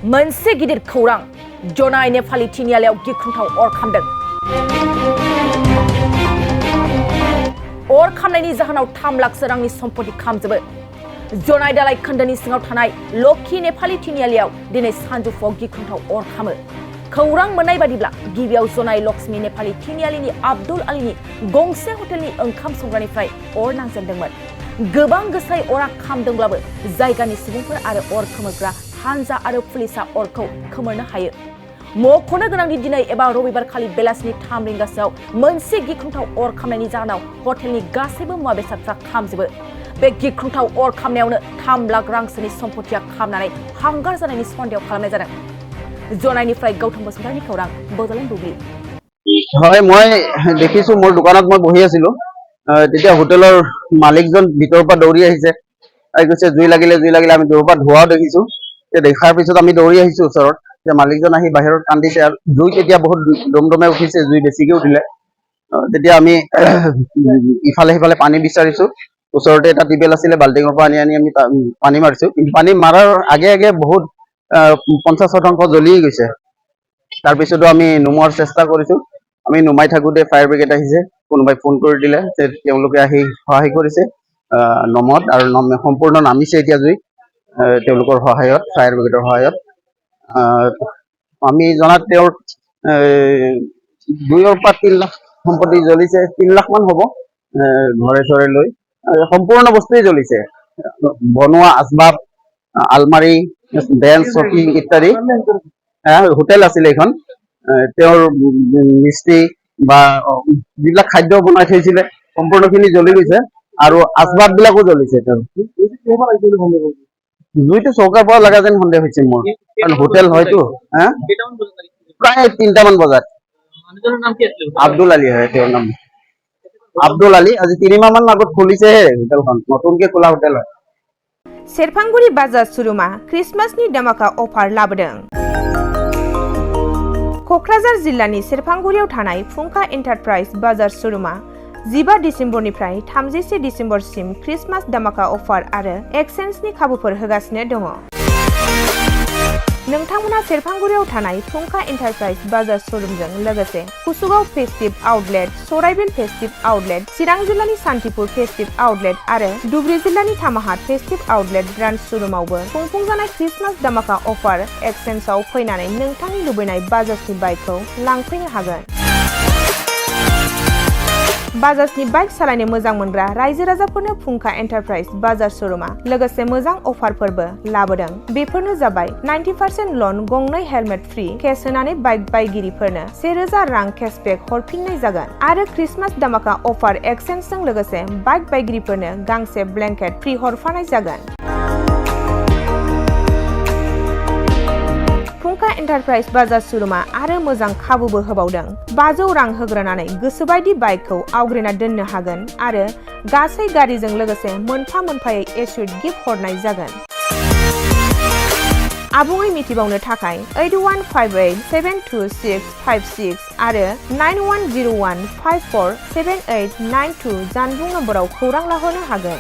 मोनसे गिदिर खौरां जनाय नेपाली तिनियालियाव गिख्रंथाव अर खामदों। अर खामनायनि जाहोनाव 3 लाखसो रांनि सम्पति खामजोबो। जनाय दालाय खोन्दोनि सिङाव थानाय लखि नेपाली तिनियालियाव दिनै सानजौफुआव गिख्रंथाव अर खामो। खौरां मोननाय बादिब्ला गिबियाव जनाय लक्ष्मी नेपाली तिनियालिनि आब्दुल आलीनि गंसे हटेलनि ओंखाम संग्रानिफ्राय अर नांजेनदोंमोन। गोबां गोसायै अरा खामदोंब्लाबो जायगानि सुबुंफोर आरो अर खोमोरग्रा हानजा आरो पुलिसा अरखौ खोमोरनो हायो। मख'नो गोनांदि दिनै एबा रबिबार खालि बेलासिनि 3 रिंगासोआव मोनसे गिख्रंथाव अर खामनायनि जाहोनाव हटेलनि गासैबो मुवा बेसादफ्रा खामजोबो। बे गिख्रंथाव अर खामनायावनो 3 लाख रांसोनि सम्पतिया खामनानै हांगार जानायनि सन्देह खालामनाय जादों। जनायनिफ्राय गौतम बसुमतारीनि खौरां बड'लेण्ड बुब्लि। হয়, মই দেখিছো মোৰ দোকানত মই বহি আছিলো, তেতিয়া হোটেলৰ মালিকজন ভিতৰৰ পৰা দৌৰি আহিছে। কৈছে জুই লাগিলে আমি দূৰৰ পৰা ধোঁৱাও দেখিছো। দেখাৰ পিছত আমি দৌৰি আহিছো ওচৰত। মালিকজন আহি বাহিৰত কান্দিছে আৰু জুই তেতিয়া বহুত দমদমে উঠিছে, জুই বেছিকে উঠিলে। তেতিয়া আমি ইফালে সিফালে পানী বিচাৰিছো। ওচৰতে এটা টিউবেল আছিলে, বাল্টিঙৰ পৰা আনি আমি পানী মাৰিছো। কিন্তু পানী মাৰাৰ আগে বহুত 50% জ্বলি গৈছে। তাৰপিছতো আমি নুমোৱাৰ চেষ্টা কৰিছো। আমি নুমাই থাকোতে ফায়াৰ ব্ৰিগেড আহিছে, কোনোবাই ফোন কৰি দিলে যে তেওঁলোকে আহি সহায় কৰিছে নমত, আৰু সম্পূৰ্ণ নামিছে এতিয়া জুই তেওঁলোকৰ সহায়ত, ফায়াৰ ব্ৰিগেডৰ সহায়ত। আমি জনাত তেওঁৰ 2 পৰা 3 লাখ সম্পত্তি জ্বলিছে, 3 লাখ মান হ'ব ঘৰে চৰে লৈ। সম্পূৰ্ণ বস্তুৱেই জ্বলিছে, বনোৱা আচবাব, আলমাৰি, বেঞ্চ, চকী ইত্যাদি। হোটেল আছিলে এইখন। তেওঁৰ মিস্ত্ৰী বা যিবিলাক খাদ্য বনাই থৈছিলে সম্পূৰ্ণখিনি জ্বলি গৈছে আৰু আচবাব বিলাকো জ্বলিছে। জুইটো চৌকাৰ পৰা লগা যেন সন্দেহ হৈছে মোৰ, কাৰণ হোটেল হয়তো। প্ৰায় 3টামান বজাত। আব্দুল আলী হয় তেওঁৰ নাম, আব্দুল আলী। আজি 3 মাহ মান আগত খুলিছেহে হোটেলখন, নতুনকে খোলা হোটেল হয়। सेरफांगुरि बाजार शोरूमा क्रिसमासनि धमाका अफार लाबोदों। क'क्राझार जिल्लानि सेरफांगुरियाव थानाय फुंखा एन्टारप्राइज बाजार शोरूमा 15 डिसेम्बरनिफ्राय 31 डिसेम्बरसिम क्रिसमास धमाका अफार आरो एक्सचेन्जनि खाबुफोर होगासिनो दङ। नोंथांमोना सेरफांगुरियाव थानाय फुंखा एन्टारप्राइज बाजार शोरूमजों लोगोसे कुसुगाव फेस्टिभ आउटलेट, सराइबिल फेस्टिभ आउटलेट, चिरां जिल्लानि सान्तिपुर फेस्टिभ आउटलेट आरो धुबरी जिल्लानि थामाहाट फेस्टिभ आउटलेट ब्रान्च शोरूमावबो खुंफुंजानाय क्रिसमास धमाका अफार एक्सचेन्जआव फैनानै नोंथांनि लुबैनाय बाजाजनि बाइकखौ लांफैनो हागोन। बाजाजनि बाइक सालायनो मोजां मोनग्रा रायजो राजाफोरनो फुंखा एन्टारप्राइज बाजार शोरूमा लोगोसे मोजां अफारफोरबो लाबोदों। बेफोरनो जाबाय 90% लन, गंनै हेलमेट फ्रि, केस होनानै बाइक बायगिरिफोरनो 1000 रां केशबेक हरफिननाय जागोन आरो क्रिसमास धमाका अफार एक्सचेन्जजों लोगोसे बाइक बायगिरिफोरनो गांसे ब्लेंकेट फ्रि हरफानाय जागोन। फुंखा एन्टारप्राइज बाजार शोरूमा आरो मोजां खाबुबो होबावदों। 500 रां होग्रोनानै गोसोबायदि बाइकखौ आवग्रिना दोननो हागोन आरो गासै गारिजों लोगोसे मोनफा-मोनफायै एसुइट गिफ्ट हरनाय जागोन। आबुङै मिथिबावनो थाखाय 8158726656 आरो 9101547892 जानबुं नम्बराव खौरां लाहरनो हागोन।